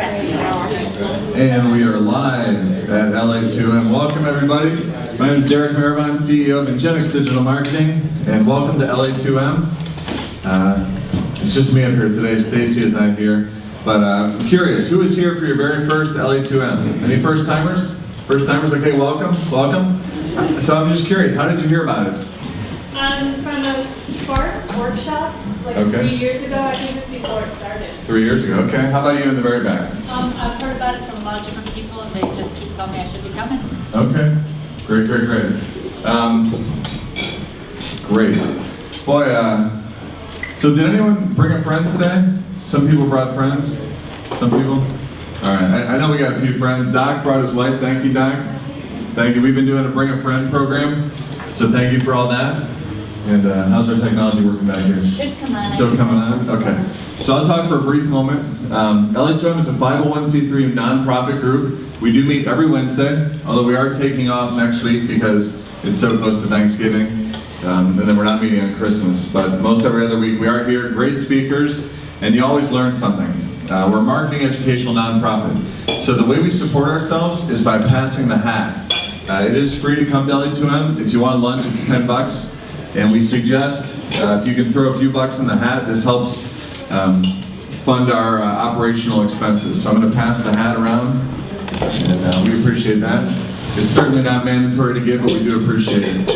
And we are live at LA2M. Welcome everybody. My name is Derek Marivon, CEO of Ingenix Digital Marketing, and welcome to LA2M. It's just me up here today. Stacy is not here. But I'm curious, who is here for your very first LA2M? Any first timers? First timers? Okay, welcome. Welcome. So I'm just curious, how did you hear about it? From a Spark workshop, like 3 years ago. I think it's before it started. 3 years ago, okay. How about you in the very back? I've heard about it from a lot of different people, and they just keep telling me I should be coming. Okay, great. Great. Boy, so did anyone bring a friend today? Some people brought friends? Some people? All right, I know we got a few friends. Doc brought his wife. Thank you, Doc. Thank you. We've been doing a Bring a Friend program, so thank you for all that. And how's our technology working back here? Should come on. Still coming on? Okay. So I'll talk for a brief moment. LA2M is a 501c3 nonprofit group. We do meet every Wednesday, although we are taking off next week because it's so close to Thanksgiving. And then we're not meeting on Christmas. But most every other week we are here, great speakers, and you always learn something. We're a marketing educational nonprofit. So the way we support ourselves is by passing the hat. It is free to come to LA2M. If you want lunch, it's $10. And we suggest if you can throw a few bucks in the hat, this helps fund our operational expenses. So I'm going to pass the hat around, and we appreciate that. It's certainly not mandatory to give, but we do appreciate it.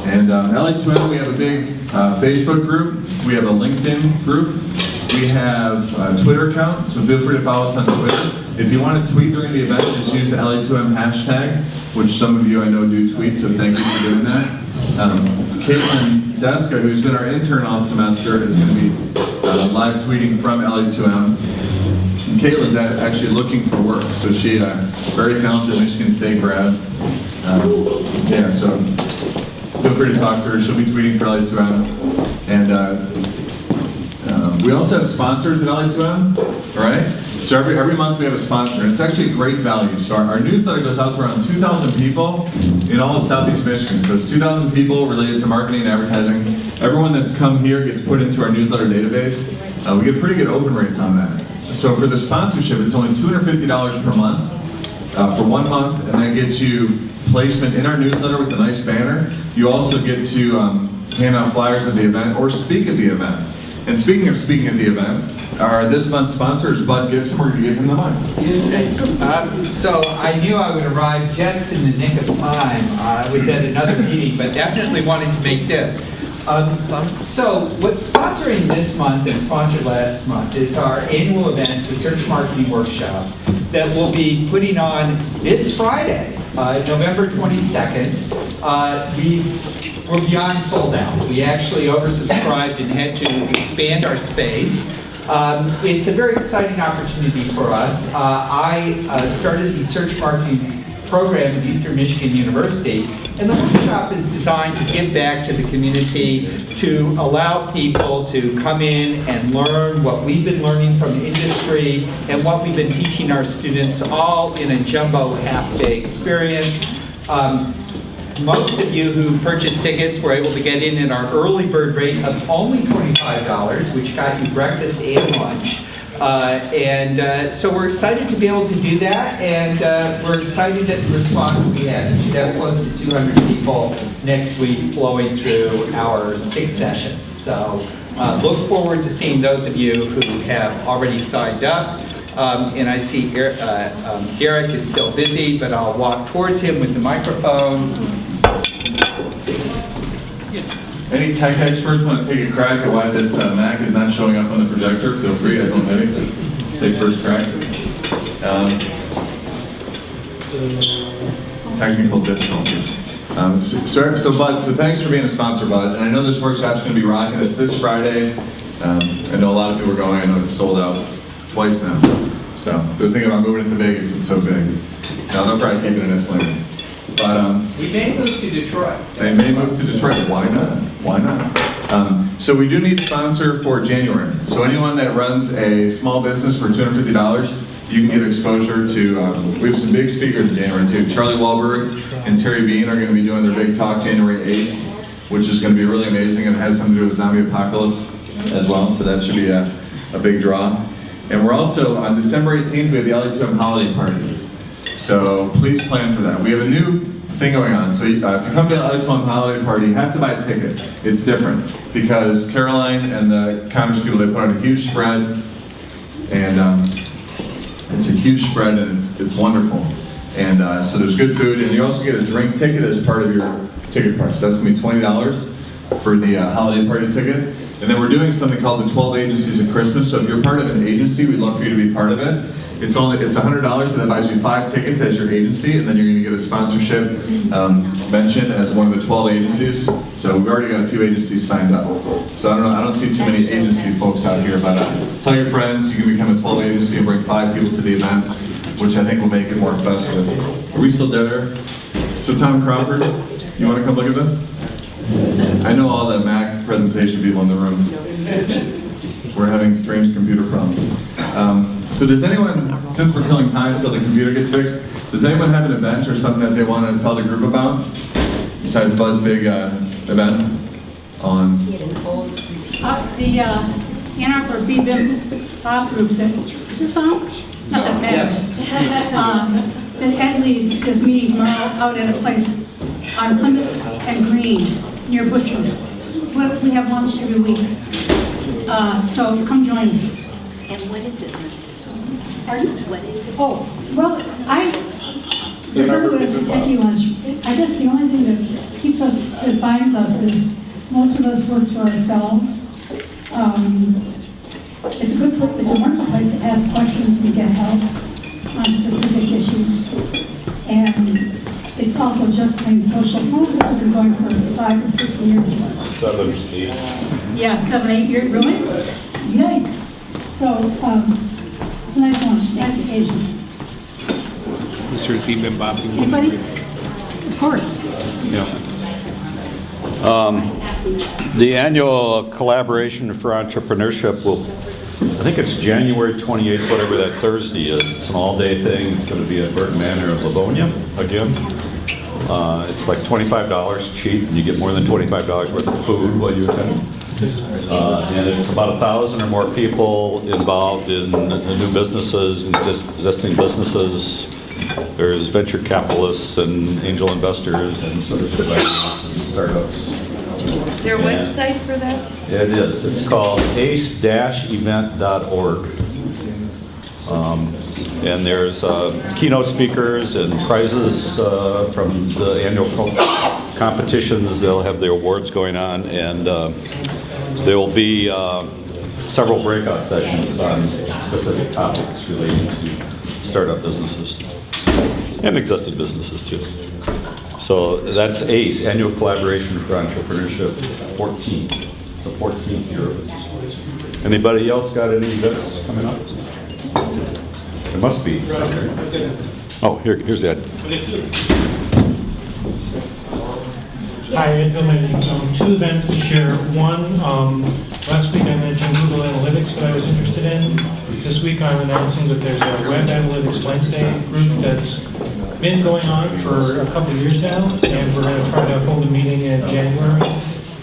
And LA2M, we have a big Facebook group. We have a LinkedIn group. We have a Twitter account, so feel free to follow us on Twitter. If you want to tweet during the event, just use the LA2M hashtag, which some of you I know do tweet, so thank you for doing that. Caitlin Deska, who's been our intern all semester, is going to be live tweeting from LA2M. And Caitlin's actually looking for work, so she's very talented Michigan State grad. Yeah, so feel free to talk to her. She'll be tweeting for LA2M. And we also have sponsors at LA2M, right? So every month we have a sponsor, and it's actually a great value. So our newsletter goes out to around 2,000 people in all of Southeast Michigan. So it's 2,000 people related to marketing and advertising. Everyone that's come here gets put into our newsletter database. We get pretty good open rates on that. So for the sponsorship, it's only $250 per month for 1 month, and that gets you placement in our newsletter with a nice banner. You also get to hand out flyers at the event or speak at the event. And speaking of speaking at the event, our this month's sponsor is Bud Gibson. We're going to give him the mic. So I knew I would arrive just in the nick of time. I was at another meeting, but definitely wanted to make this. So what's sponsoring this month and sponsored last month is our annual event, the Search Marketing Workshop, that we'll be putting on this Friday, November 22nd. We're beyond sold out. We actually oversubscribed and had to expand our space. It's a very exciting opportunity for us. I started the search marketing program at Eastern Michigan University, and the workshop is designed to give back to the community, to allow people to come in and learn what we've been learning from industry and what we've been teaching our students, all in a jumbo half-day experience. Most of you who purchased tickets were able to get in at our early bird rate of only $25, which got you breakfast and lunch. So we're excited to be able to do that, and we're excited at the response we had. We should have close to 200 people next week flowing through our 6 sessions. So look forward to seeing those of you who have already signed up. And I see Derek is still busy, but I'll walk towards him with the microphone. Any tech experts want to take a crack at why this Mac is not showing up on the projector? Feel free, I don't know to take first crack. Technical difficulties. So Bud, so thanks for being a sponsor, Bud. And I know this workshop's going to be rocking. It's this Friday. I know a lot of people are going. I know it's sold out twice now. So they're thinking about moving it to Vegas. It's so big. No, they'll probably keep it in Islington. But we may move to Detroit. They may move to Detroit. Why not? Why not? So we do need a sponsor for January. So anyone that runs a small business for $250, you can get exposure to, we have some big speakers in January too. Charlie Wahlberg and Terry Bean are going to be doing their big talk January 8th, which is going to be really amazing, and it has something to do with zombie apocalypse as well, so that should be a big draw. And we're also, on December 18th, we have the LA2M holiday party. So please plan for that. We have a new thing going on. So if you come to the LA2M holiday party, you have to buy a ticket. It's different because Caroline and the Connor's people, they put on a huge spread, and it's a huge spread, and it's wonderful. And so there's good food, and you also get a drink ticket as part of your ticket price. That's gonna be $20 for the holiday party ticket. And then we're doing something called the 12 Agencies of Christmas. So if you're part of an agency, we'd love for you to be part of it. It's $100, but that buys you 5 tickets as your agency, and then you're going to get a sponsorship mention as one of the 12 agencies. So we've already got a few agencies signed up. So I don't see too many agency folks out here, but tell your friends you can become a 12 agency and bring 5 people to the event, which I think will make it more festive. Are we still there? So Tom Crawford, you want to come look at this? I know all the Mac presentation people in the room. We're having strange computer problems. So does anyone, since we're killing time until the computer gets fixed, does anyone have an event or something that they want to tell the group about? Besides Bud's big event on? The Ann Arbor BBIM Bob group that, is this on? Not that matters. That Ed leads is meeting tomorrow out at a place on Plymouth and Green near Butcher's. We have lunch every week. So come join us. And what is it? Pardon? What is it? Oh, well, I refer to it as a techie lunch. I guess the only thing that keeps us, that binds us is most of us work for ourselves. It's a wonderful place to ask questions and get help on specific issues. And it's also just plain social. Some of us have been going for 5 or 6 years. 7, 8. Yeah, 7, 8 years, really? Yay. So, it's a nice lunch, nice occasion. Mr. Bibimbap. Anybody? Of course. Yeah. The annual collaboration for entrepreneurship will, I think it's January 28th, whatever that Thursday is. It's an all-day thing. It's going to be at Burton Manor in Livonia again. It's like $25 cheap, and you get more than $25 worth of food while you attend. And it's about 1,000 or more people involved in new businesses and just existing businesses. There's venture capitalists and angel investors and service providers and startups. Is there a website for that? It is. It's called ace-event.org. And there's keynote speakers and prizes from the annual competitions. They'll have their awards going on, and there will be several breakout sessions on specific topics relating to startup businesses and existing businesses too. So that's ACE, Annual Collaboration for Entrepreneurship, 14th. It's the 14th year of it. Anybody else got any events coming up? There must be somewhere. Oh, here's Ed. Hi, Ed Gilman. 2 events to share. One, last week I mentioned Google Analytics that I was interested in. This week I'm announcing that there's a Web Analytics Wednesday group that's been going on for a couple of years now, and we're going to try to hold a meeting in January.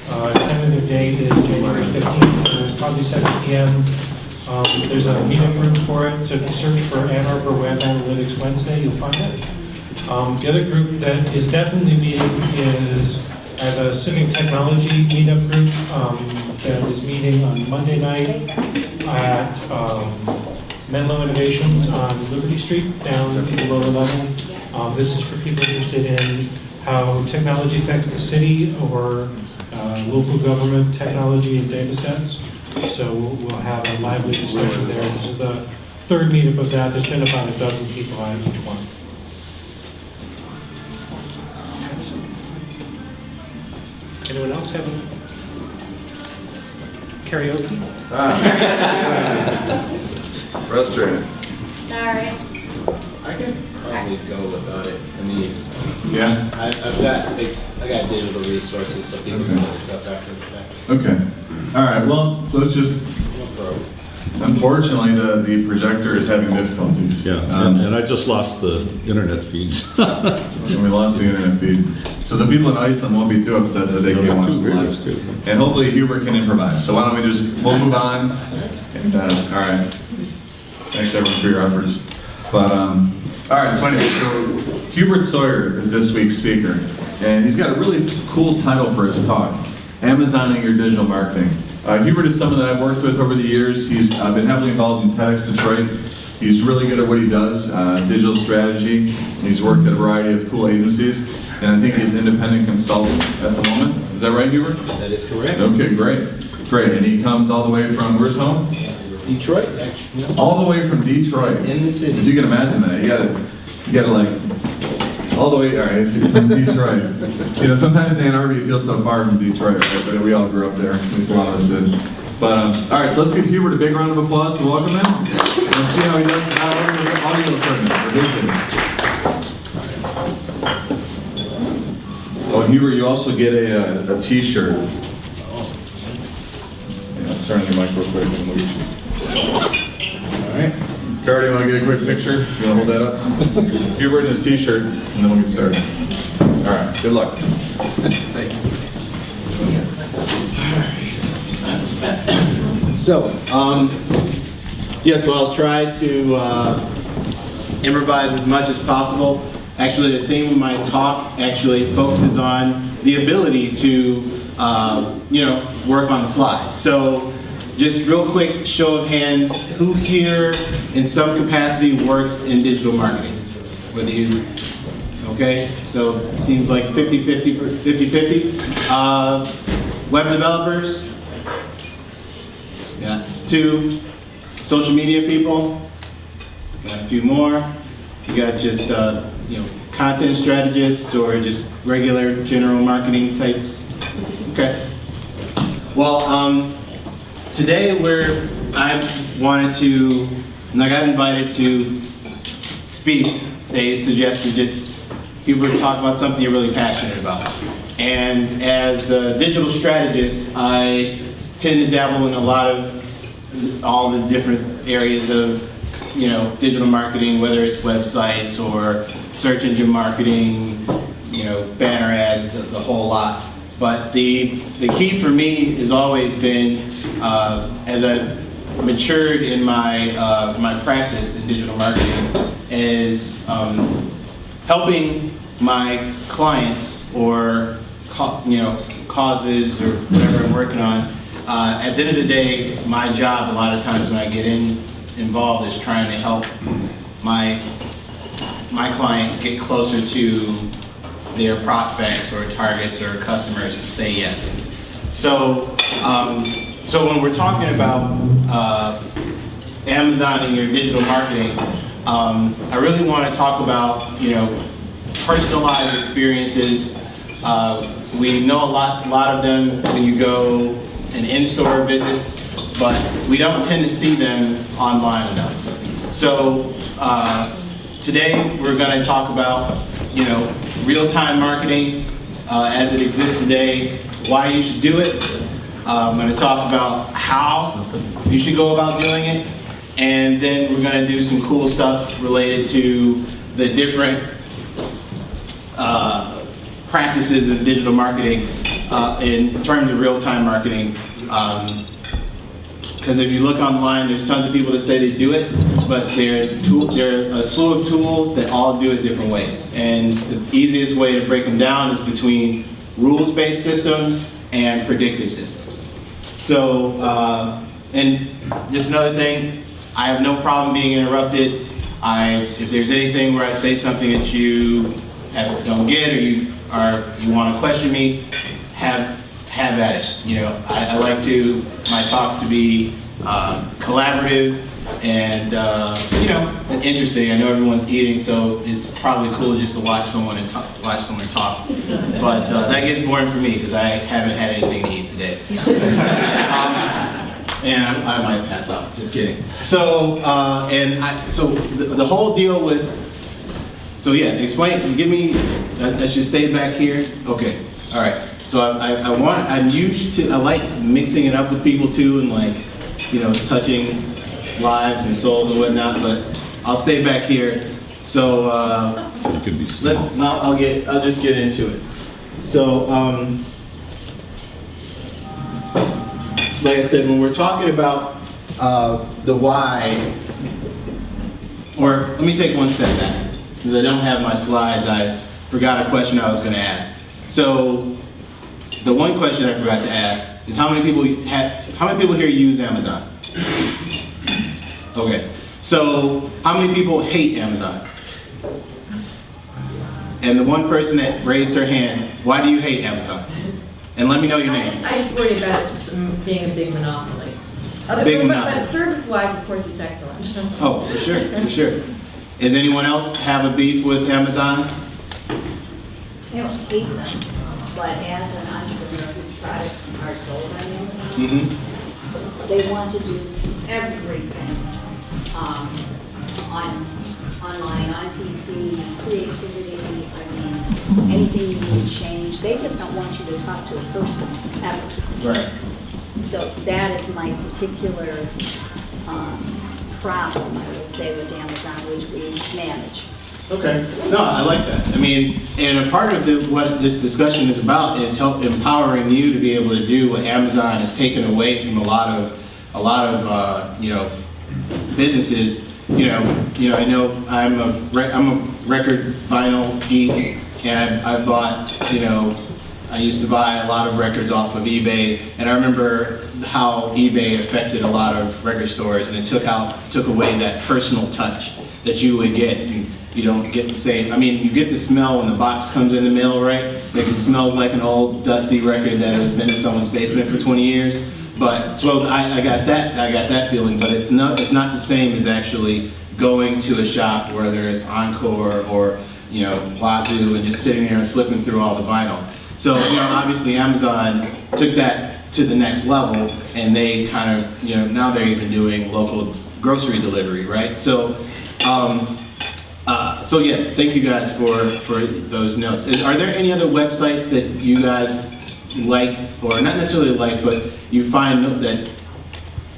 Tentative date is January 15th, probably 7 p.m. There's a meetup group for it, so if you search for Ann Arbor Web Analytics Wednesday, you'll find it. The other group that is definitely meeting is, I have a civic technology meetup group that is meeting on Monday night at Menlo Innovations on Liberty Street, down at the lower level. This is for people interested in how technology affects the city or local government technology and data sets. So we'll have a lively discussion there. This is the 3rd meetup of that. There's been about a dozen people on each one. Anyone else have a karaoke? Frustrating. Sorry. I can probably go without it. I mean, Yeah? I got digital resources so people can look stuff after the fact. Okay. All right, well, so let's just, No problem. unfortunately, the projector is having difficulties. Yeah, and I just lost the internet feeds. And we lost the internet feed. So the people in Iceland won't be too upset that they can't watch the live. And hopefully Hubert can improvise. So why don't we'll move on. And, all right. Thanks everyone for your efforts. But all right, so anyway, so Hubert Sawyer is this week's speaker, and he's got a really cool title for his talk: Amazoning Your Digital Marketing. Hubert is someone that I've worked with over the years. He's been heavily involved in TEDx Detroit. He's really good at what he does, digital strategy. He's worked at a variety of cool agencies, and I think he's an independent consultant at the moment. Is that right, Hubert? That is correct. Okay, great. Great, and he comes all the way from, where's home? Detroit, actually. All the way from Detroit. In the city. If you can imagine that, you gotta like, all the way, all right, so from Detroit. You know, sometimes in Ann Arbor you feel so far from Detroit, right? But we all grew up there, at least a lot of us did. But, all right, so let's give Hubert a big round of applause to welcome him. And see how he does with audio equipment for his things. Oh, and Hubert, you also get a t-shirt. Yeah, let's turn on your mic real quick. All right. Carter, you want to get a quick picture? You want to hold that up? Hubert in his t-shirt, and then we'll get started. All right, good luck. Thanks. So, so I'll try to improvise as much as possible. Actually, the theme of my talk actually focuses on the ability to, work on the fly. So, just real quick show of hands, who here in some capacity works in digital marketing? Whether you, okay, so seems like 50-50. Web developers? Got 2. Social media people? Got a few more. You got just, content strategists or just regular general marketing types? Okay. Well, today I got invited to speak. They suggested just Hubert talk about something you're really passionate about. And as a digital strategist, I tend to dabble in a lot of all the different areas of digital marketing, whether it's websites or search engine marketing, banner ads, the whole lot. But the key for me has always been, as I've matured in my my practice in digital marketing, is helping my clients or causes or whatever I'm working on. At the end of the day, my job a lot of times when I get involved is trying to help my client get closer to their prospects or targets or customers to say yes. So, so when we're talking about Amazoning your digital marketing, I really want to talk about personalized experiences. We know a lot of them when you go in-store visits, but we don't tend to see them online enough. So today we're going to talk about real-time marketing as it exists today, why you should do it. I'm going to talk about how you should go about doing it, and then we're going to do some cool stuff related to the different practices of digital marketing in terms of real-time marketing. Because if you look online, there's tons of people that say they do it, but there are a slew of tools that all do it different ways. And the easiest way to break them down is between rules-based systems and predictive systems. So, and just another thing, I have no problem being interrupted. If there's anything where I say something that you don't get or you want to question me, have at it. I like my talks to be collaborative and and interesting. I know everyone's eating, so it's probably cool just to watch someone talk. But that gets boring for me because I haven't had anything to eat today. And I might pass out. Just kidding. So the whole deal with. So yeah, explain. Give me. I should stay back here. Okay. All right. So I like mixing it up with people too, and touching lives and souls and whatnot. But I'll stay back here. So I'll just get into it. So like I said, when we're talking about the why, or let me take one step back. Since I don't have my slides, I forgot a question I was going to ask. So the one question I forgot to ask is how many people here use Amazon? Okay. So how many people hate Amazon? And the one person that raised her hand, why do you hate Amazon? And let me know your name. I just worry about it being a big monopoly. Big monopoly. But service-wise, of course, it's excellent. Oh, for sure, for sure. Does anyone else have a beef with Amazon? I don't hate them, but as an entrepreneur whose products are sold on Amazon, Mm-hmm. they want to do everything online, on PC, creativity, I mean, anything you need change. They just don't want you to talk to a person ever. Right. So that is my particular problem, I will say, with Amazon, which we manage. Okay. No, I like that. I mean, and a part of what this discussion is about is empowering you to be able to do what Amazon has taken away from a lot of businesses. I know I'm a record vinyl geek, and I bought, I used to buy a lot of records off of eBay, and I remember how eBay affected a lot of record stores, and it took away that personal touch that you would get. You don't get the same, I mean, you get the smell when the box comes in the mail, right? Like it smells like an old dusty record that has been in someone's basement for 20 years. But, so I got that feeling, but it's not the same as actually going to a shop where there's Encore or, Wazoo and just sitting there and flipping through all the vinyl. So, obviously Amazon took that to the next level, and they kind of, now they're even doing local grocery delivery, right? So, so yeah, thank you guys for those notes. Are there any other websites that you guys like, or not necessarily like, but you find that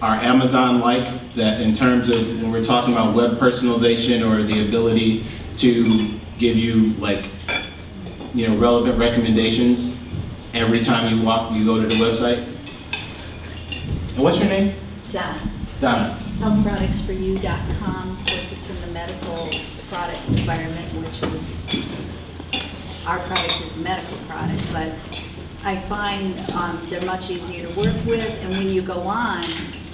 are Amazon-like, that in terms of when we're talking about web personalization or the ability to give you relevant recommendations every time you go to the website? And what's your name? Donna. Donna. Healthproductsforyou.com. Of course, it's in the medical products environment, which is, our product is a medical product, but I find they're much easier to work with, and when you go on,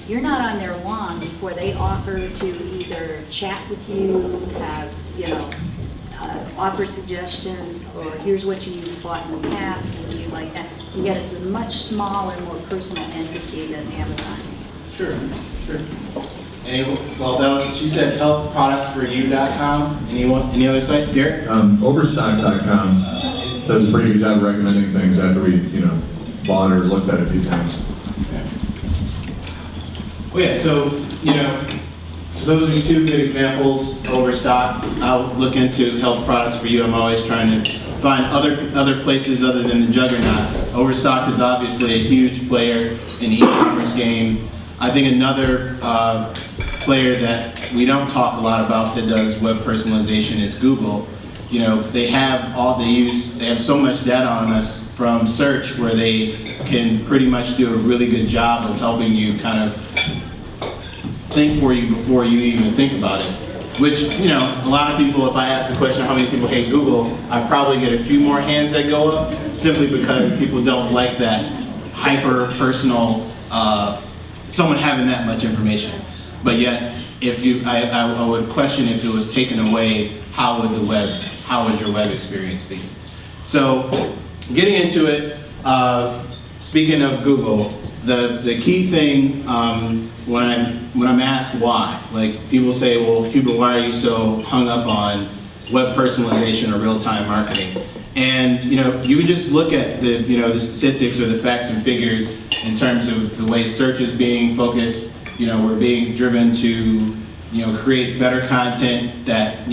you're not on there long before they offer to either chat with you, have, offer suggestions, or here's what you bought in the past, and you like that. And yet it's a much smaller, more personal entity than Amazon. Sure. She said healthproductsforyou.com. Any other sites, Derek? Overstock.com does a pretty good job of recommending things after we, bought or looked at it a few times. Okay. Well, yeah, so, those are two good examples. Overstock. I'll look into Health Products For You. I'm always trying to find other places other than the juggernauts. Overstock is obviously a huge player in the e-commerce game. I think another player that we don't talk a lot about that does web personalization is Google. They have so much data on us from search where they can pretty much do a really good job of helping you kind of think for you before you even think about it. Which, a lot of people, if I ask the question how many people hate Google, I probably get a few more hands that go up simply because people don't like that hyper-personal someone having that much information. But yet, I would question if it was taken away, how would your web experience be? So, getting into it, speaking of Google, the key thing when I'm asked why, like people say, well, Hubert, why are you so hung up on web personalization or real-time marketing? And you can just look at the statistics or the facts and figures in terms of the way search is being focused. We're being driven to create better content that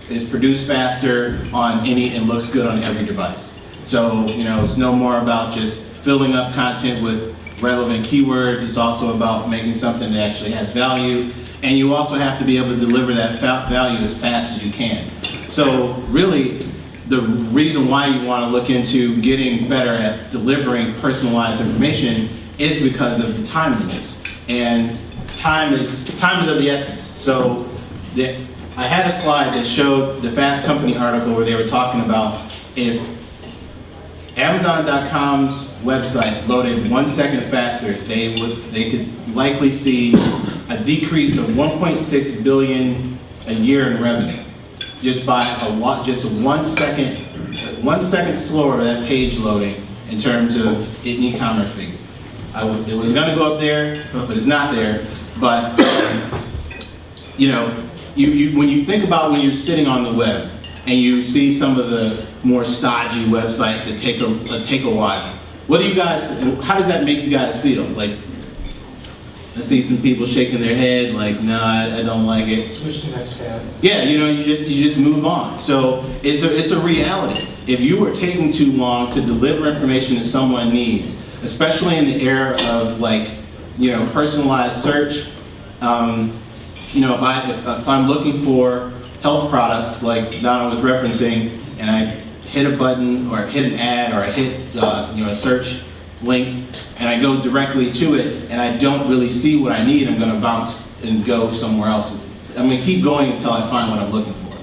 is produced faster on and looks good on every device. So it's no more about just filling up content with relevant keywords. It's also about making something that actually has value, and you also have to be able to deliver that value as fast as you can. So really, the reason why you want to look into getting better at delivering personalized information is because of the timeliness. And time is of the essence. So I had a slide that showed the Fast Company article where they were talking about if Amazon.com's website loaded 1 second faster, they could likely see a decrease of 1.6 billion a year in revenue, just by just 1 second, 1 second slower that page loading in terms of an e-commerce figure. It was going to go up there, but it's not there. But you know, when you think about when you're sitting on the web and you see some of the more stodgy websites that take a while, what do you guys? How does that make you guys feel? Like, I see some people shaking their head, like, nah, I don't like it. Switch to the next tab. Yeah, you know, you just move on. So it's a reality. If you are taking too long to deliver information that someone needs, especially in the era of, like, you know, personalized search. You know, if I'm looking for health products, like Donna was referencing, and I hit a button or hit an ad or I hit you know, a search link, and I go directly to it, and I don't really see what I need, I'm going to bounce and go somewhere else. I'm going to keep going until I find what I'm looking for.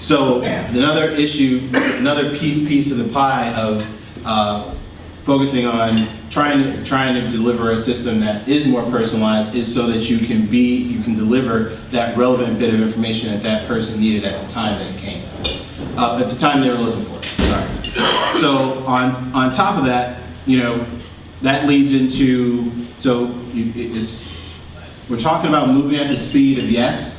So another issue, another piece of the pie of focusing on trying to deliver a system that is more personalized is so that you can deliver that relevant bit of information that that person needed at the time that it came, at the time they were looking for it. Sorry. So on top of that, you know, that leads into, we're talking about moving at the speed of yes.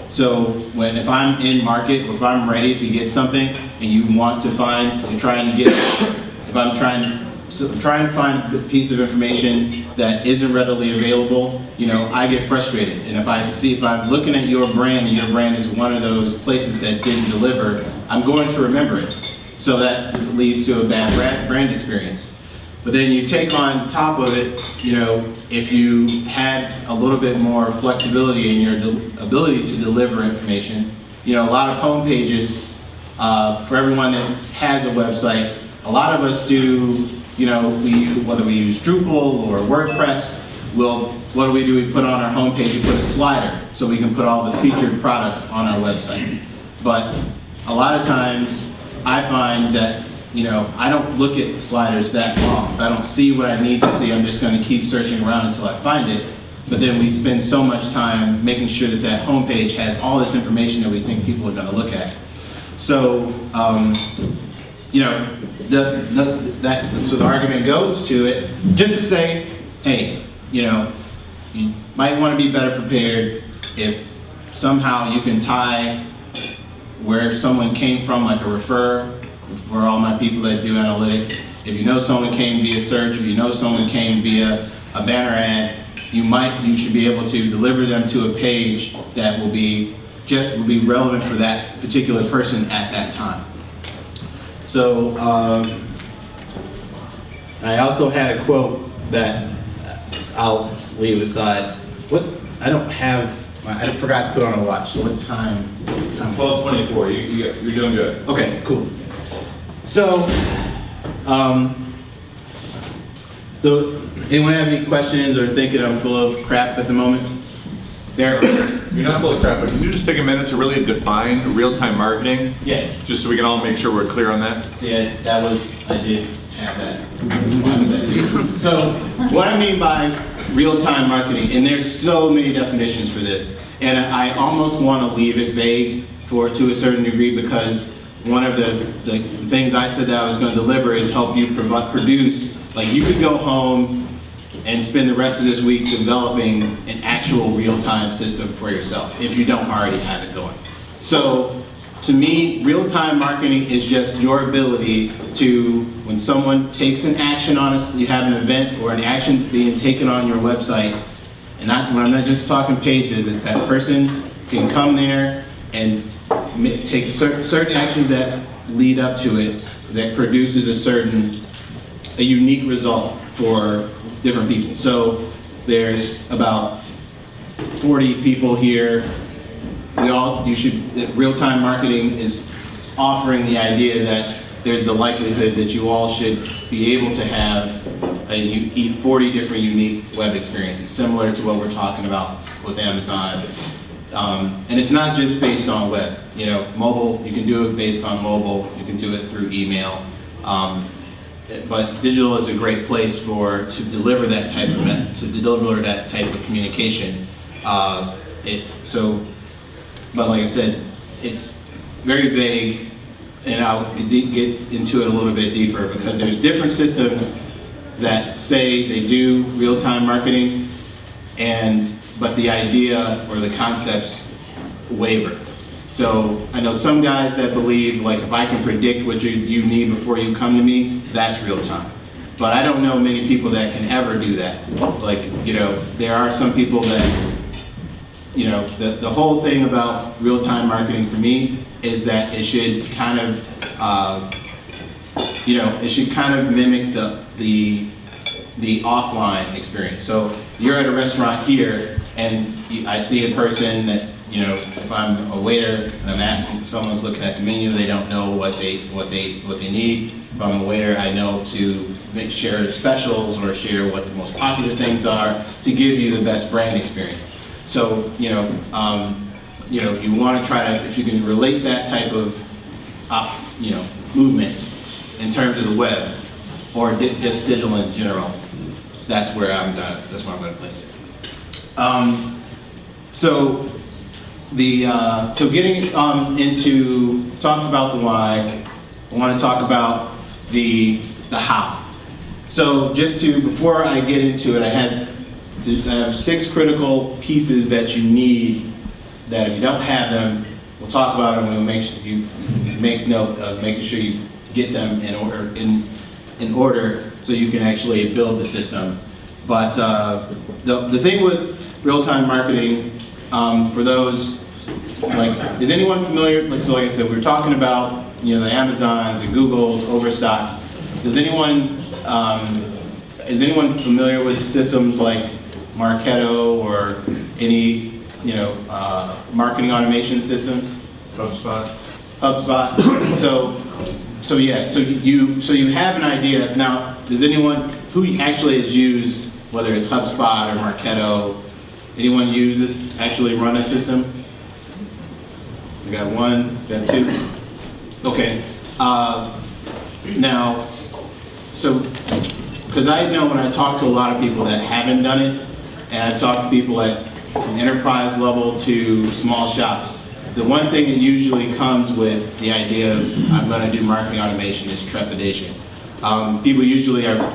So if I'm in market, or if I'm ready to get something and you want to find, you're trying to get, if I'm trying to find a piece of information that isn't readily available, you know, I get frustrated. And if I'm looking at your brand and your brand is one of those places that didn't deliver, I'm going to remember it. So that leads to a bad brand experience. But then you take on top of it, you know, if you had a little bit more flexibility in your ability to deliver information, you know, a lot of home pages, for everyone that has a website, a lot of us do, you know, whether we use Drupal or WordPress, what do? We put on our home page, we put a slider so we can put all the featured products on our website. But a lot of times I find that, you know, I don't look at sliders that long. If I don't see what I need to see, I'm just going to keep searching around until I find it. But then we spend so much time making sure that that homepage has all this information that we think people are going to look at. So, you know, so the argument goes to it, just to say, hey, you know, you might want to be better prepared if somehow you can tie where someone came from, like a refer, for all my people that do analytics. If you know someone came via search, or you know someone came via a banner ad, you should be able to deliver them to a page that will be relevant for that particular person at that time. So I also had a quote that I'll leave aside. I forgot to put on a watch. So what time? 12:24. You're doing good. Okay, cool. So, anyone have any questions or thinking I'm full of crap at the moment? There. You're not full of crap, but can you just take a minute to really define real-time marketing? Yes. Just so we can all make sure we're clear on that. See, I did have that. So, what I mean by real-time marketing, and there's so many definitions for this, and I almost want to leave it vague to a certain degree, because one of the things I said that I was going to deliver is help you produce, like you could go home and spend the rest of this week developing an actual real-time system for yourself if you don't already have it going. So to me, real-time marketing is just your ability to, when someone takes an action on us, you have an event or an action being taken on your website, and when I'm not just talking page visits, that person can come there and take certain actions that lead up to it that produces a unique result for different people. So there's about 40 people here. Real-time marketing is offering the idea that there's the likelihood that you all should be able to have 40 different unique web experiences, similar to what we're talking about with Amazon, And it's not just based on web. You know, mobile, you can do it based on mobile, you can do it through email. But digital is a great place to deliver that type of communication. But like I said, it's very vague, and I'll get into it a little bit deeper because there's different systems that say they do real-time marketing, but the idea or the concepts waver. So I know some guys that believe, like, if I can predict what you need before you come to me, that's real time. But I don't know many people that can ever do that. Like, you know, there are some people that, you know, the whole thing about real-time marketing for me is that it should kind of, it should kind of mimic the offline experience. So you're at a restaurant here, and I see a person that, you know, if I'm a waiter and I'm asking, if someone's looking at the menu, they don't know what they need. If I'm a waiter, I know to share specials or share what the most popular things are to give you the best brand experience. So, you want to try to, if you can relate that type of, movement in terms of the web or just digital in general, that's where I'm going to place it. So getting into talking about the why, I want to talk about the how. So before I get into it, I have 6 critical pieces that you need, that if you don't have them, we'll talk about them and we'll make sure you make note of making sure you get them in order so you can actually build the system. But the thing with real-time marketing, for those, like, is anyone familiar, like I said, we were talking about, the Amazons and Googles, Overstocks. Is anyone familiar with systems like Marketo or any, marketing automation systems? HubSpot. So you have an idea. Now, does anyone who actually has used, whether it's HubSpot or Marketo, anyone use this, actually run a system? We got 1, got 2. Okay. Now, because I know when I talk to a lot of people that haven't done it, and I've talked to people from enterprise level to small shops, the one thing that usually comes with the idea of I'm going to do marketing automation is trepidation. People usually are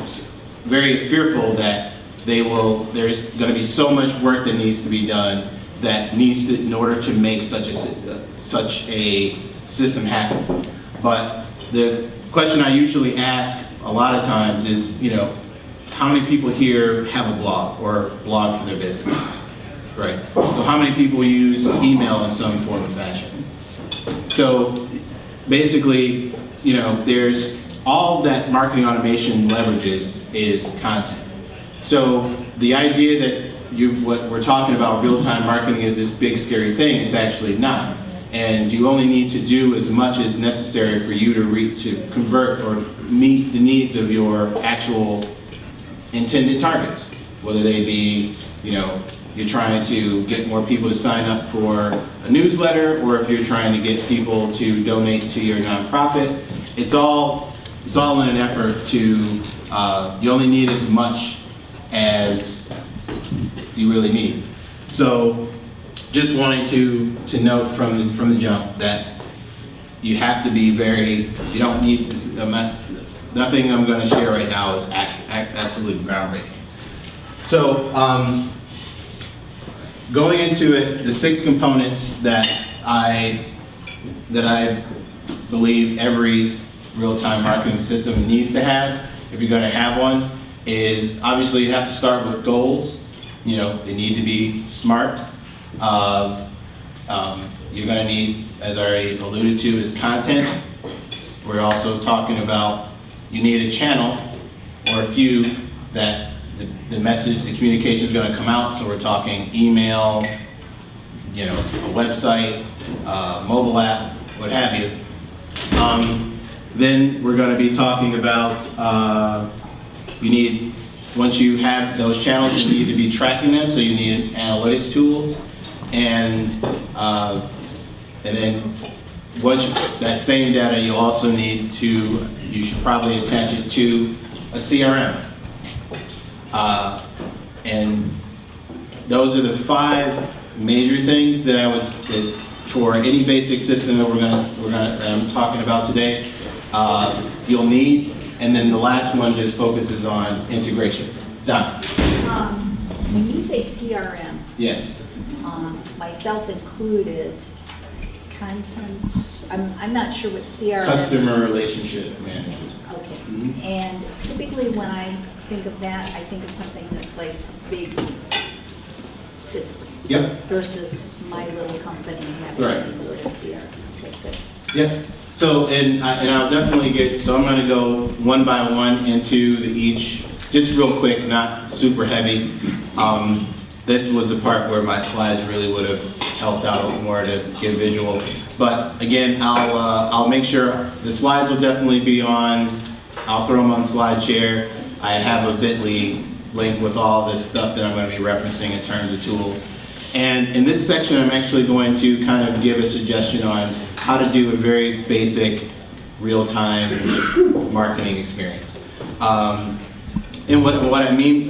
very fearful that there's going to be so much work that needs to be done in order to make such a system happen. But the question I usually ask a lot of times is, how many people here have a blog or blog for their business? Right. So how many people use email in some form or fashion? So basically, there's all that marketing automation leverages is content. So the idea that what we're talking about real-time marketing is this big scary thing, it's actually not. And you only need to do as much as necessary for you to convert or meet the needs of your actual intended targets, whether they be, you're trying to get more people to sign up for a newsletter, or if you're trying to get people to donate to your nonprofit. It's all in an effort to, you only need as much as you really need. So just wanting to note from the jump that you have to be you don't need this, nothing I'm going to share right now is absolute groundbreaking. So going into it, the 6 components that I believe every real-time marketing system needs to have, if you're going to have one, is obviously you have to start with goals. They need to be smart. You're going to need, as I already alluded to, is content. We're also talking about you need a channel or a few that the message, the communication is going to come out. So we're talking email, a website, mobile app, what have you. Then we're going to be talking about once you have those channels, you need to be tracking them. So you need analytics tools. And then once that same data, you also need to, you should probably attach it to a CRM. And those are the 5 major things that I would, that for any basic system that that I'm talking about today, you'll need. And then the last one just focuses on integration. Done. When you say CRM, Yes. Myself included, content, I'm not sure what CRM. Customer relationship management. Okay. Mhm. And typically when I think of that, I think of something that's like a big system. Yep. Versus my little company having Right. any sort of CRM. Okay, good. Yeah. So, and I'll definitely get, so I'm going to go one by one into each, just real quick, not super heavy. This was the part where my slides really would have helped out a little more to give visual. But again, I'll make sure the slides will definitely be on. I'll throw them on SlideShare. I have a bit.ly link with all this stuff that I'm going to be referencing in terms of tools. And in this section, I'm actually going to kind of give a suggestion on how to do a very basic real-time marketing experience. And what I mean,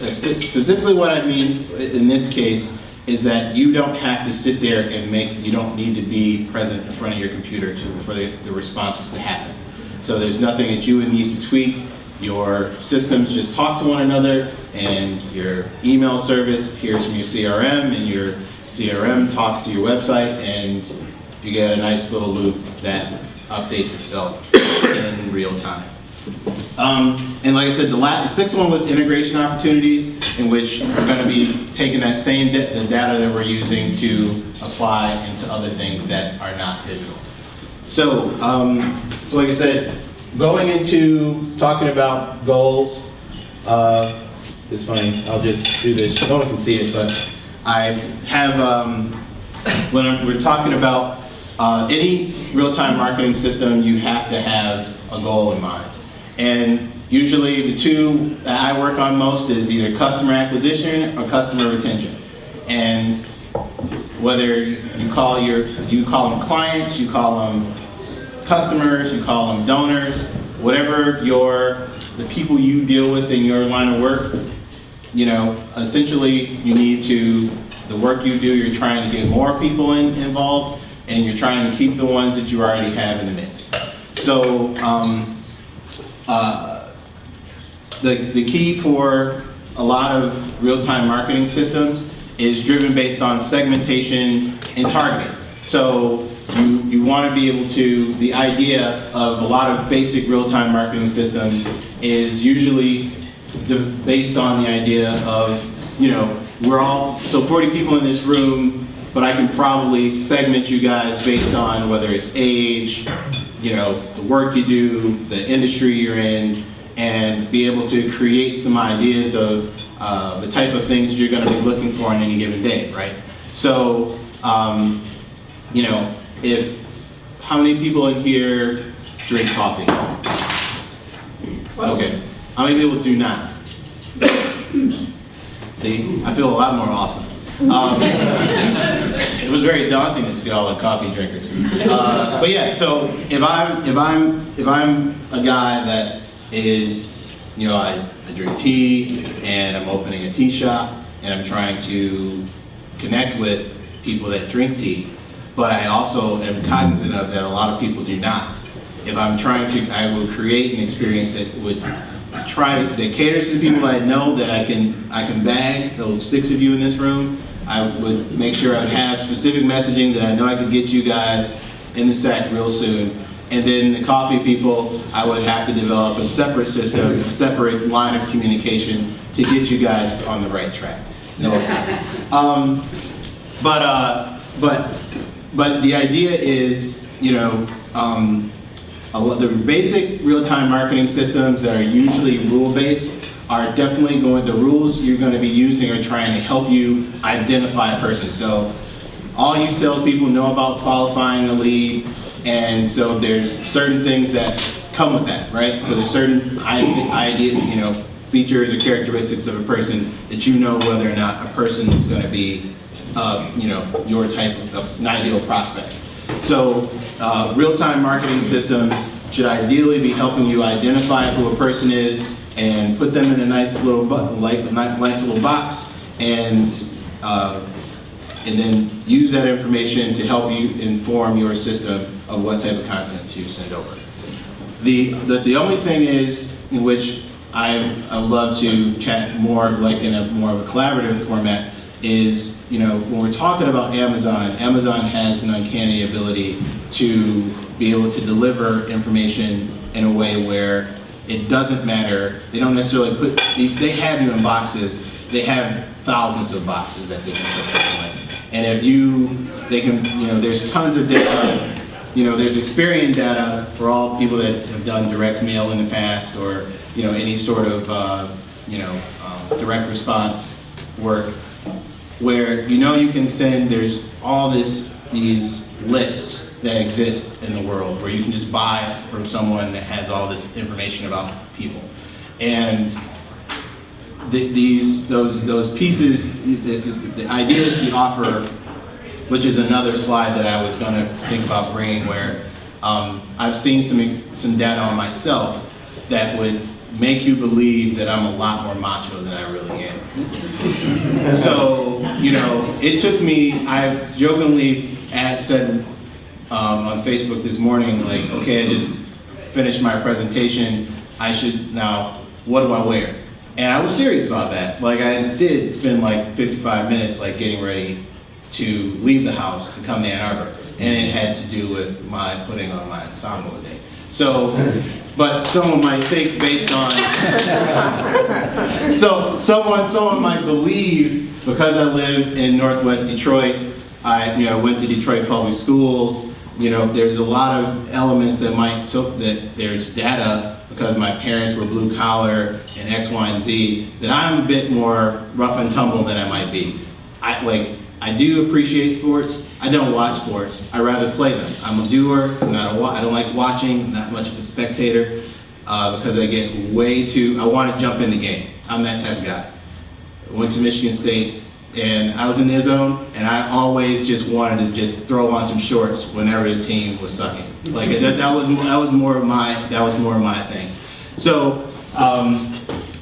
specifically what I mean in this case is that you don't have to sit there and you don't need to be present in front of your computer for the responses to happen. So there's nothing that you would need to tweak. Your systems just talk to one another, and your email service hears from your CRM, and your CRM talks to your website, and you get a nice little loop that updates itself in real time. And like I said, the 6th one was integration opportunities, in which we're going to be taking that same the data that we're using to apply into other things that are not digital. So, like I said, going into talking about goals, it's funny, I'll just do this, no one can see it, but I have, when we're talking about any real-time marketing system, you have to have a goal in mind. And usually the 2 that I work on most is either customer acquisition or customer retention. And whether you call them clients, you call them customers, you call them donors, whatever the people you deal with in your line of work, essentially you need to, the work you do, you're trying to get more people involved, and you're trying to keep the ones that you already have in the mix. So the key for a lot of real-time marketing systems is driven based on segmentation and targeting. So you want to be able to, the idea of a lot of basic real-time marketing systems is usually based on the idea of, we're all, so 40 people in this room, but I can probably segment you guys based on whether it's age, the work you do, the industry you're in, and be able to create some ideas of the type of things you're going to be looking for on any given day, right? So, how many people in here drink coffee? Okay. How many people do not? See, I feel a lot more awesome. It was very daunting to see all the coffee drinkers. But yeah, so if I'm a guy that is, I drink tea and I'm opening a tea shop and I'm trying to connect with people that drink tea, but I also am cognizant of that a lot of people do not. If I'm trying to, I will create an experience that would that caters to the people I know that I can bag, those 6 of you in this room. I would make sure I'd have specific messaging that I know I could get you guys in the sack real soon. And then the coffee people, I would have to develop a separate system, a separate line of communication to get you guys on the right track. No offense. But the idea is, the basic real-time marketing systems that are usually rule-based are definitely the rules you're going to be using are trying to help you identify a person. So all you salespeople know about qualifying a lead, and so there's certain things that come with that, right? So there's certain features or characteristics of a person that whether or not a person is going to be your type of an ideal prospect. So real-time marketing systems should ideally be helping you identify who a person is and put them in a nice little box, and then use that information to help you inform your system of what type of content to send over. The only thing is, in which I would love to chat more, like in a more of a collaborative format, is, when we're talking about Amazon, Amazon has an uncanny ability to be able to deliver information in a way where it doesn't matter. They don't necessarily put, if they have you in boxes, they have thousands of boxes that they can put people in. And if they can, there's tons of data. There's Experian data for all people that have done direct mail in the past, or any sort of direct response work, where you can send. There's all these lists that exist in the world where you can just buy from someone that has all this information about people, and those pieces, the ideas we offer, which is another slide that I was going to think about bringing, where I've seen some data on myself that would make you believe that I'm a lot more macho than I really am. So, it took me, I jokingly said on Facebook this morning, like, okay, I just finished my presentation, now, what do I wear? And I was serious about that. Like, I did spend like 55 minutes like getting ready to leave the house to come to Ann Arbor, and it had to do with my putting on my ensemble today. So, but someone might think based on, someone might believe, because I live in Northwest Detroit, I went to Detroit Public Schools, there's a lot of elements that there's data, because my parents were blue collar and X, Y, and Z, that I'm a bit more rough and tumble than I might be. I do appreciate sports. I don't watch sports. I rather play them. I'm a doer. I don't like watching. I'm not much of a spectator because I get I want to jump in the game. I'm that type of guy. I went to Michigan State, and I was in the zone, and I always just wanted to just throw on some shorts whenever the team was sucking. Like that was more of my thing. So.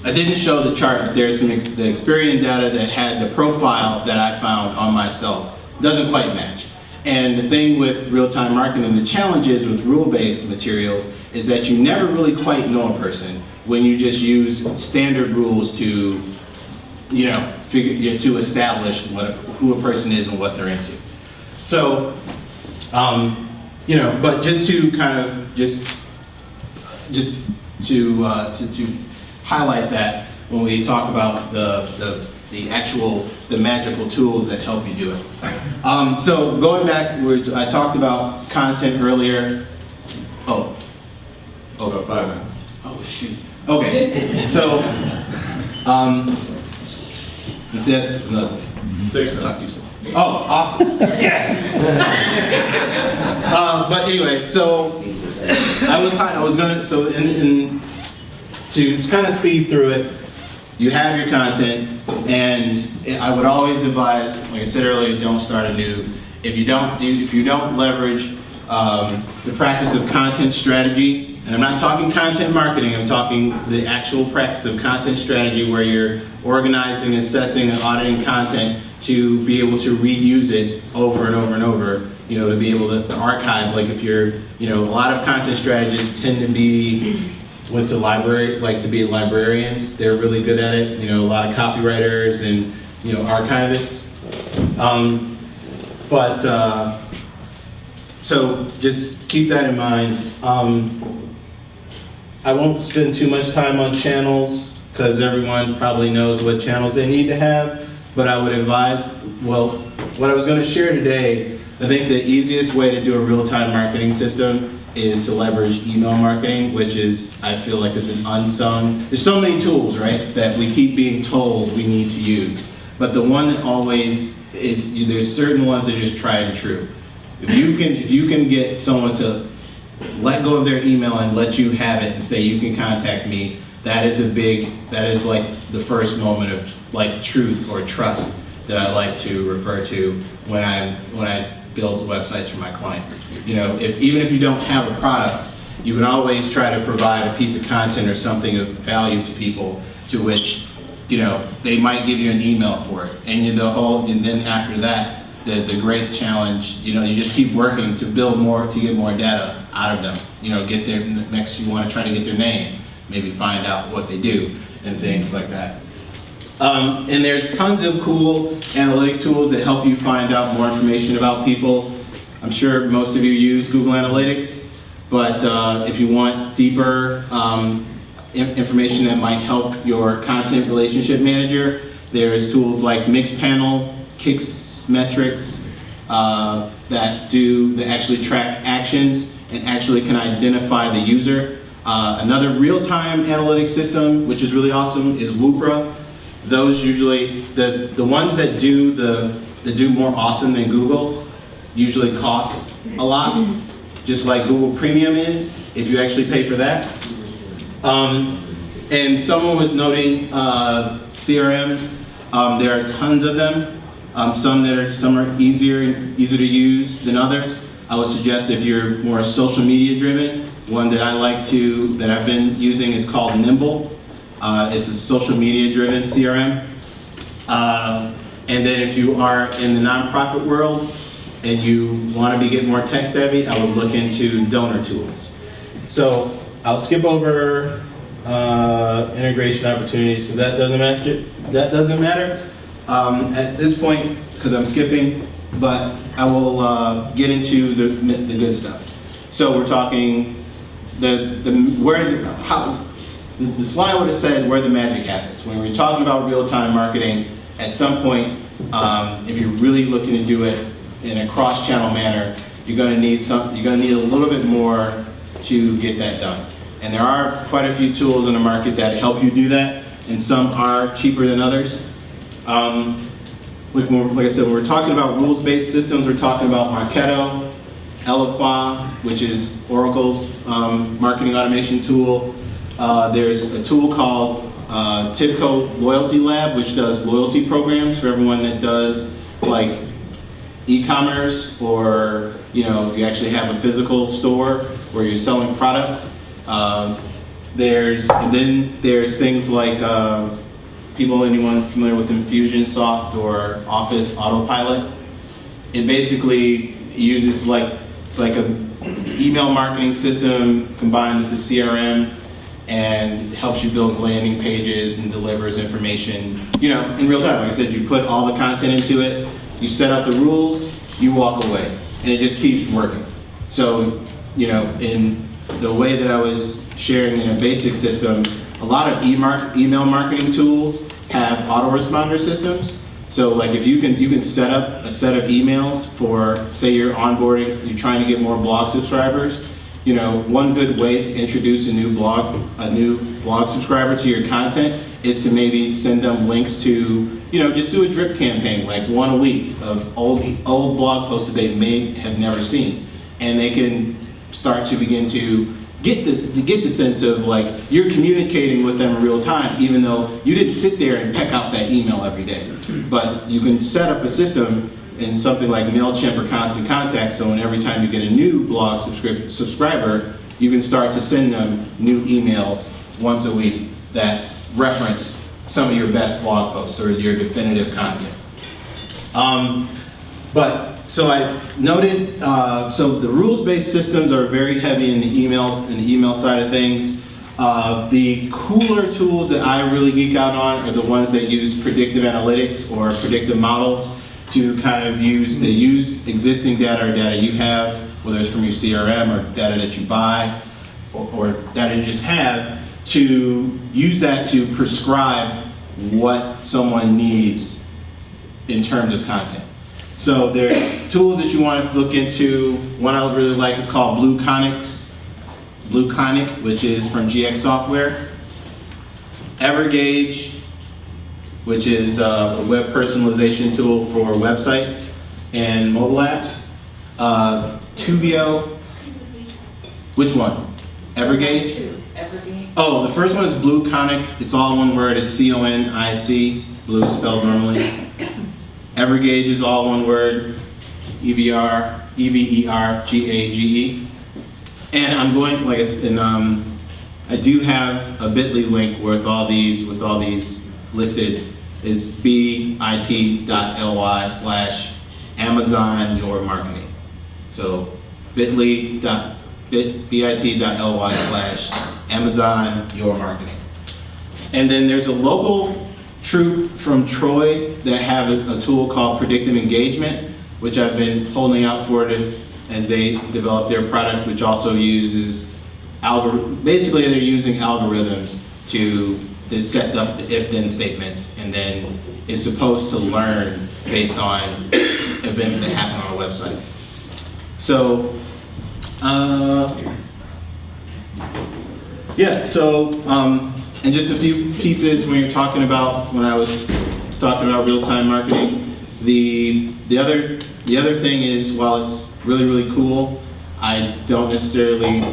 I didn't show the chart, but there's the Experian data that had the profile that I found on myself. Doesn't quite match. And the thing with real-time marketing, the challenges with rule-based materials, is that you never really quite know a person when you just use standard rules to, to establish who a person is and what they're into. So, but just to kind of to highlight that when we talk about the magical tools that help you do it. So going back, I talked about content earlier. About 5 minutes. Oh shoot. Okay. So this is another thing. 6 minutes. Talk to you soon. Oh, awesome. Yes. But anyway, so I was gonna, to kind of speed through it, you have your content, and I would always advise, like I said earlier, don't start anew. If you don't leverage the practice of content strategy, and I'm not talking content marketing, I'm talking the actual practice of content strategy, where you're organizing, assessing, and auditing content to be able to reuse it over and over and over, to be able to archive. Like if you're, a lot of content strategists tend to went to library, like to be librarians. They're really good at it. A lot of copywriters and archivists. So just keep that in mind. I won't spend too much time on channels because everyone probably knows what channels they need to have. But I would advise, what I was going to share today, I think the easiest way to do a real-time marketing system is to leverage email marketing, which is, I feel like, is an unsung. There's so many tools, right, that we keep being told we need to use. But the one that always is, there's certain ones that are just tried and true. If you can get someone to let go of their email and let you have it and say you can contact me, that is like the first moment of like truth or trust that I like to refer to when I build websites for my clients. You know, even if you don't have a product, you can always try to provide a piece of content or something of value to people, to which, you know, they might give you an email for it. And then after that, the great challenge, you know, you just keep working to build more, to get more data out of them. You know, get their, next you want to try to get their name, maybe find out what they do and things like that. And there's tons of cool analytic tools that help you find out more information about people. I'm sure most of you use Google Analytics, but if you want deeper information that might help your content relationship manager, there's tools like Mixpanel, Kixmetrics that actually track actions and actually can identify the user. Another real-time analytics system, which is really awesome, is Woopra. Those usually, the ones that do more awesome than Google usually cost a lot, just like Google Premium is, if you actually pay for that. And someone was noting CRMs. There are tons of them. Some are easier to use than others. I would suggest if you're more social media driven, one that that I've been using is called Nimble. It's a social media driven CRM. And then if you are in the nonprofit world and you want to get more tech savvy, I would look into donor tools. So I'll skip over integration opportunities because that doesn't matter at this point because I'm skipping, but I will get into the good stuff. So we're talking the slide would have said where the magic happens. When we're talking about real-time marketing, at some point, if you're really looking to do it in a cross-channel manner, you're going to need a little bit more to get that done. And there are quite a few tools in the market that help you do that, and some are cheaper than others. Like I said, when we're talking about rules-based systems, we're talking about Marketo, LA2M, which is Oracle's marketing automation tool. There's a tool called Tibco Loyalty Lab, which does loyalty programs for everyone that does like e-commerce, or you actually have a physical store where you're selling products. There's things like anyone familiar with Infusionsoft or Office Autopilot? It basically uses it's like an email marketing system combined with the CRM, and it helps you build landing pages and delivers information, in real time. Like I said, you put all the content into it, you set up the rules, you walk away, and it just keeps working. So, in the way that I was sharing in a basic system, a lot of email marketing tools have autoresponder systems. So like if you can set up a set of emails for, say you're onboarding, so you're trying to get more blog subscribers, one good way to introduce a new blog subscriber to your content is to maybe send them links to, just do a drip campaign, like one a week of old blog posts that they may have never seen. And they can start to begin to get the sense of like you're communicating with them in real time, even though you didn't sit there and peck out that email every day. But you can set up a system in something like MailChimp or Constant Contact, so every time you get a new blog subscriber, you can start to send them new emails once a week that reference some of your best blog posts or your definitive content. So I noted, so the rules-based systems are very heavy in the email side of things. The cooler tools that I really geek out on are the ones that use predictive analytics or predictive models to kind of use existing data or data you have, whether it's from your CRM or data that you buy or data you just have, to use that to prescribe what someone needs in terms of content. So there's tools that you want to look into. One I really like is called Blueconic, which is from GX Software. Evergage, which is a web personalization tool for websites and mobile apps. Tuvio, which one? Evergage? Evergreen. Oh, the first one is Blueconic. It's all one word. It's C-O-N-I-C, blue spelled normally. Evergage is all one word, EVERGAGE. And I'm going, like I said, I do have a bit.ly link with all these listed, is bit.ly/Amazon Your Marketing. So bit.ly/Amazon Your Marketing. And then there's a local troop from Troy that have a tool called Predictive Engagement, which I've been holding out for as they develop their product, which also uses basically they're using algorithms to set up the if-then statements, and then is supposed to learn based on events that happen on a website. So, and just a few pieces when I was talking about real-time marketing. The other thing is, while it's really, really cool, I don't necessarily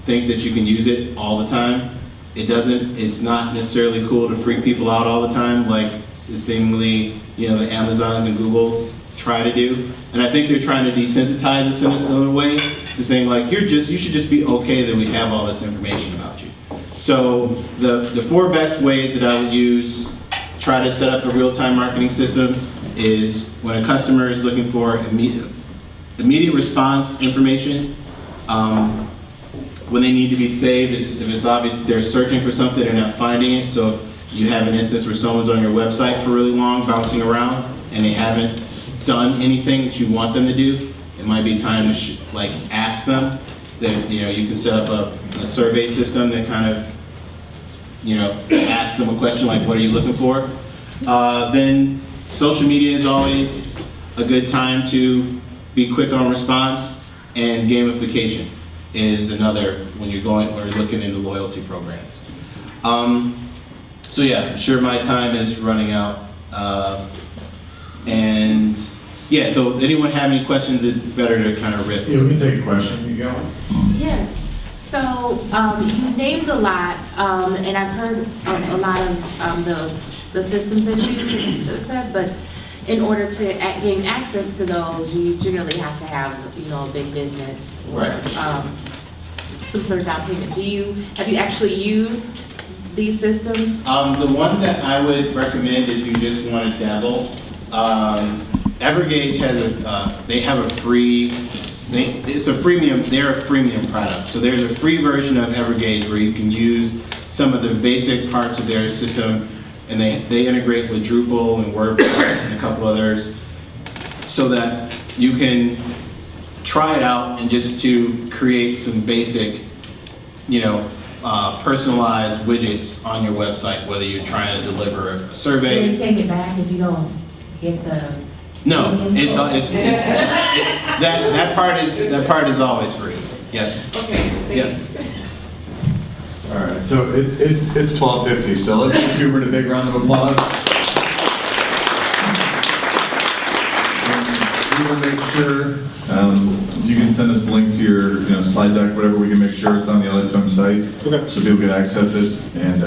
think that you can use it all the time. It's not necessarily cool to freak people out all the time, like seemingly, the Amazons and Googles try to do. And I think they're trying to desensitize us in a way to saying, like, you should just be okay that we have all this information about you. So the 4 best ways that I would try to set up a real-time marketing system is when a customer is looking for immediate response information, when they need to be saved, if it's obvious they're searching for something, they're not finding it. So if you have an instance where someone's on your website for really long, bouncing around, and they haven't done anything that you want them to do, it might be time to ask them. That you can set up a survey system that kind of ask them a question like, what are you looking for? Then social media is always a good time to be quick on response, and gamification is another when you're looking into loyalty programs. So yeah, I'm sure my time is running out. And yeah, so anyone have any questions? It's better to kind of riff. Yeah, we can take a question. You go. Yes. So you named a lot, and I've heard a lot of the systems that you said, but in order to gain access to those, you generally have to have, a big business or Right. Some sort of down payment. Have you actually used these systems? The one that I would recommend if you just want to dabble, Evergage has they're a freemium product. So there's a free version of Evergage where you can use some of the basic parts of their system, and they integrate with Drupal and WordPress and a couple others, so that you can try it out and just to create some basic, personalized widgets on your website, whether you're trying to deliver a survey. Can you take it back if you don't get the? No, that part is always free. Yeah. Okay. Thanks. Yeah. All right, so it's 12:50, so let's give Hubert a big round of applause. And we will make sure you can send us the link to your slide deck, whatever. We can make sure it's on the LA2M site, so people can access it. And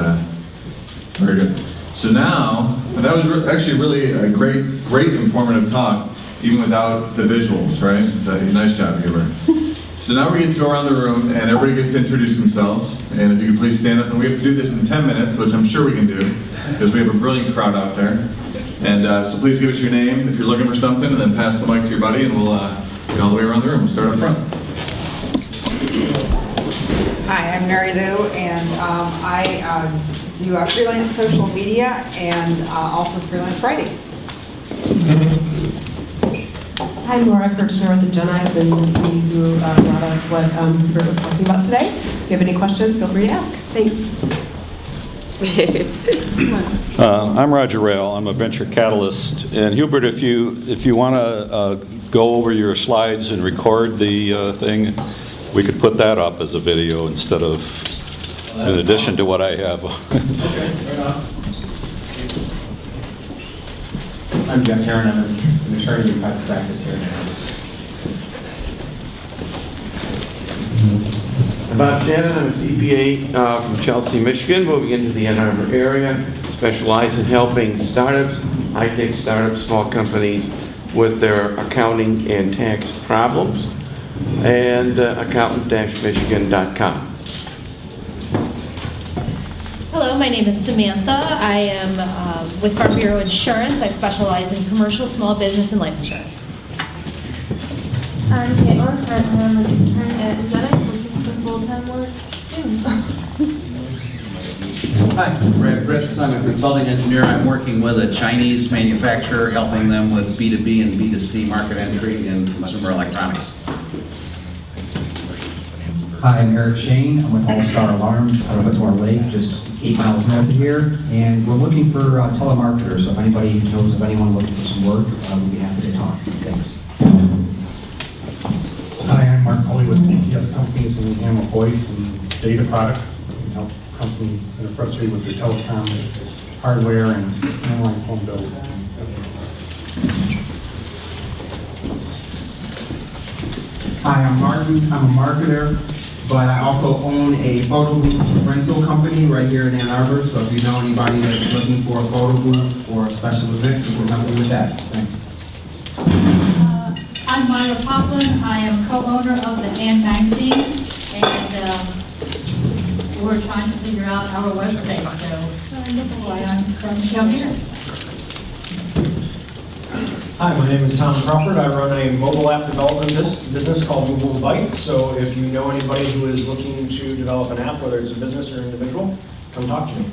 very good. So now, that was actually really a great informative talk, even without the visuals, right? So nice job, Hubert. So now we get to go around the room and everybody gets to introduce themselves. And if you could please stand up, and we have to do this in 10 minutes, which I'm sure we can do, because we have a brilliant crowd out there. And so please give us your name if you're looking for something, and then pass the mic to your buddy, and we'll go all the way around the room. We'll start up front. Hi, I'm Mary Lou, and I do freelance social media and also freelance writing. Hi, I'm Laura Kirchner with the Gen Eyes, and we do a lot of what Hubert was talking about today. If you have any questions, feel free to ask. Thanks. I'm Roger Rayle. I'm a venture catalyst. And Hubert, if you want to go over your slides and record the thing, we could put that up as a video instead of, in addition to what I have. Okay, right on. I'm Jeff Heron. I'm an attorney in private practice here now. I'm Bob Shannon. I'm a CPA from Chelsea, Michigan, moving into the Ann Arbor area. Specialize in helping startups high-tech startups, small companies with their accounting and tax problems, and accountant-michigan.com. Hello, my name is Samantha. I am with Farm Bureau Insurance. I specialize in commercial, small business, and life insurance. I'm Caitlin. Currently, I'm an intern at Genetics, looking for full-time work soon. Hi, I'm a consulting engineer. I'm working with a Chinese manufacturer, helping them with B2B and B2C market entry in consumer electronics. Hi, I'm Eric Shane. I'm with All Star Alarms out of Whitmore Lake, just 8 miles north of here. And we're looking for telemarketers, so if anybody knows of anyone looking for some work, we'd be happy to talk. Thanks. Hi, I'm Mark Foley with CPS Companies, and we handle voice and data products. We help companies that are frustrated with their telecom hardware and analyze home bills. Hi, I'm Martin. I'm a marketer, but I also own a photo booth rental company right here in Ann Arbor. So if you know anybody that's looking for a photo booth for a special event, we can help you with that. Thanks. I'm Myra Poplin. I am co-owner of the Hand Magazine, and we're trying to figure out our website, so that's why I'm from here. Hi, my name is Tom Crawford. I run a mobile app development business called Mobile Bytes. So if you know anybody who is looking to develop an app, whether it's a business or individual, come talk to me.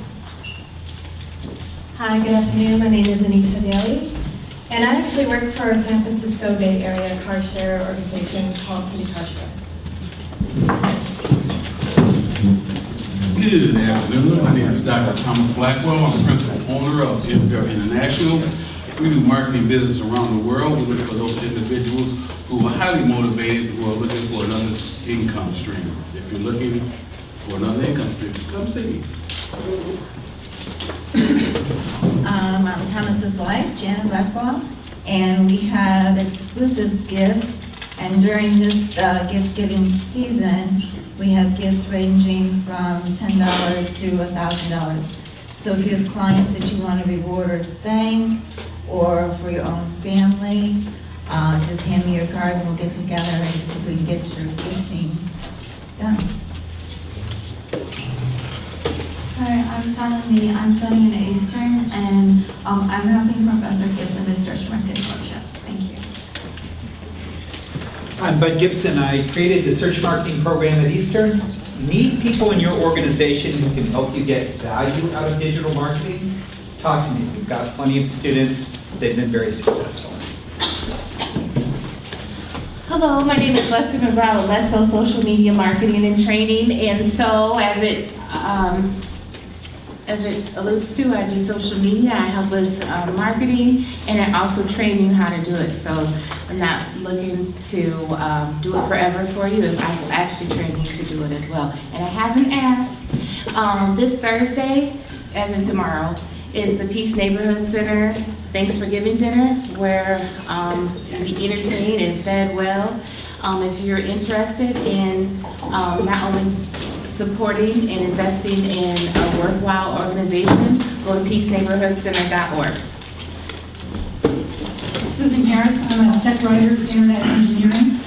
Hi, good afternoon. My name is Anita Daly, and I actually work for a San Francisco Bay Area car share organization called City Car Share. Good afternoon. My name is Dr. Thomas Blackwell. I'm the principal owner of Hubert International. We do marketing business around the world. We look for those individuals who are highly motivated, who are looking for another income stream. If you're looking for another income stream, come see me. I'm Thomas's wife, Janet Blackwell, and we have exclusive gifts. And during this gift-giving season, we have gifts ranging from $10 to $1,000. So if you have clients that you want to reward or thank, or for your own family, just hand me your card and we'll get together and see if we can get your gifting done. Hi, I'm Sana Lee. I'm studying at Eastern, and I'm helping Professor Gibbs in his search market workshop. Thank you. I'm Bud Gibson. I created the search marketing program at Eastern. Need people in your organization who can help you get value out of digital marketing? Talk to me. We've got plenty of students. They've been very successful. Hello, my name is Lester McGraw with Let's Go Social Media Marketing and Training. And so as it alludes to, I do social media. I help with marketing, and I also train you how to do it. So I'm not looking to do it forever for you. I will actually train you to do it as well. And I haven't asked, this Thursday, as in tomorrow, is the Peace Neighborhood Center Thanks for Giving Dinner, where you'll be entertained and fed well. If you're interested in not only supporting and investing in a worthwhile organization, go to peaceneighborhoodcenter.org. Susan Harris, I'm a tech writer, internet engineering.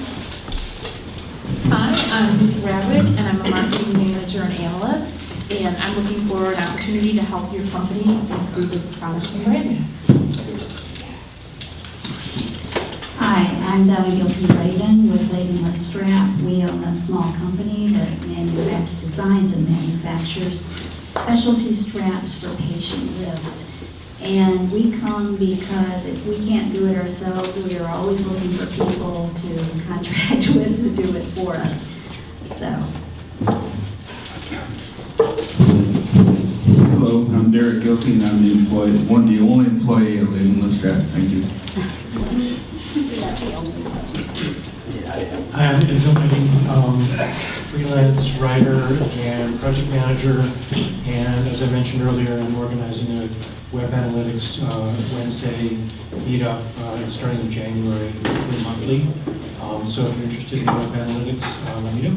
Hi, I'm Lisa Radwick, and I'm a marketing manager and analyst, and I'm looking for an opportunity to help your company improve its products and branding. Hi, I'm Donna Gilpin-Layden with Layden Strap. We own a small company that designs and manufactures specialty straps for patient lifts. And we come because if we can't do it ourselves, we are always looking for people to contract with to do it for us. So. Hello, I'm Derek Gilpin. I'm the only employee at Layden Strap. Thank you. I'm implementing freelance writer and project manager, and as I mentioned earlier, I'm organizing a web analytics Wednesday meetup starting in January, monthly. So if you're interested in web analytics, let me know.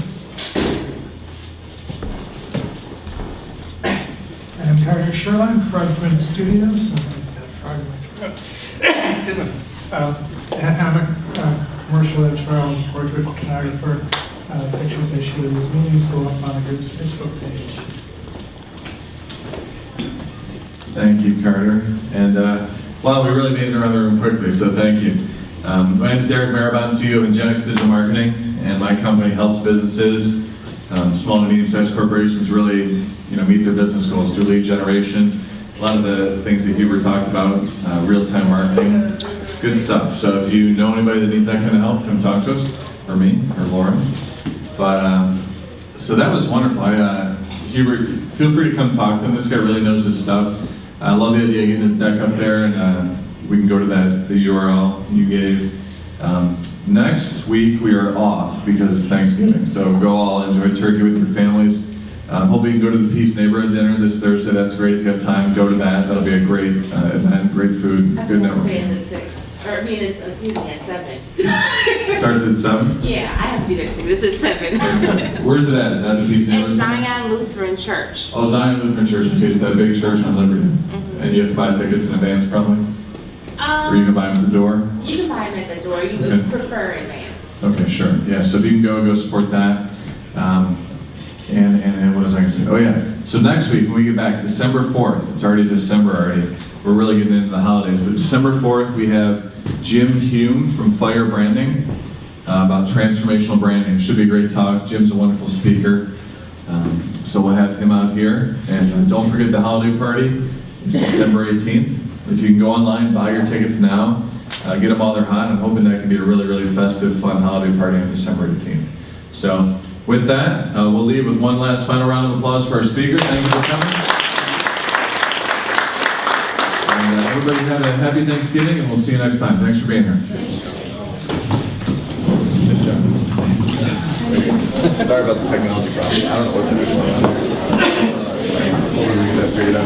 I'm Carter Sherlock, Frogprint Studios. I'm a commercial intro, portrait photographer, pictures issues, movies go up on the group's Facebook page. Thank you, Carter. And wow, we really made it around the room quickly, so thank you. My name is Derek Marabon, CEO of Ingenix Digital Marketing, and my company helps businesses, small and medium-sized corporations, really, meet their business goals through lead generation. A lot of the things that Hubert talked about, real-time marketing, good stuff. So if you know anybody that needs that kind of help, come talk to us, or me, or Lauren. But so that was wonderful. Hubert, feel free to come talk to him. This guy really knows his stuff. I love the idea of getting his deck up there, and we can go to the URL you gave. Next week we are off because it's Thanksgiving, so go all enjoy turkey with your families. Hopefully you can go to the Peace Neighborhood Dinner this Thursday. That's great. If you have time, go to that. That'll be a great event, great food, good networking. It's at 6, or I mean, it's at 7. Starts at 7? Yeah, I have to be there at 6. This is 7. Where's it at? Is that the Peace Neighborhood? It's Zion Lutheran Church. Oh, Zion Lutheran Church. Okay, so that big church on Liberty. And you have to buy tickets in advance, probably? Or you can buy them at the door? You can buy them at the door. You Okay. would prefer advance. Okay, sure. Yeah, so if you can go support that. And what was I going to say? Oh yeah, so next week when we get back, December 4th, it's already December already, we're really getting into the holidays, but December 4th we have Jim Hume from Fire Branding about transformational branding. Should be a great talk. Jim's a wonderful speaker. So we'll have him out here. And don't forget the holiday party. It's December 18th. If you can go online, buy your tickets now, get them while they're hot. I'm hoping that can be a really, really festive, fun holiday party on December 18th. So with that, we'll leave with one last final round of applause for our speaker. Thank you for coming. And everybody have a happy Thanksgiving, and we'll see you next time. Thanks for being here. Nice job. Sorry about the technology problem. I don't know what they're doing. Hopefully we get that figured out.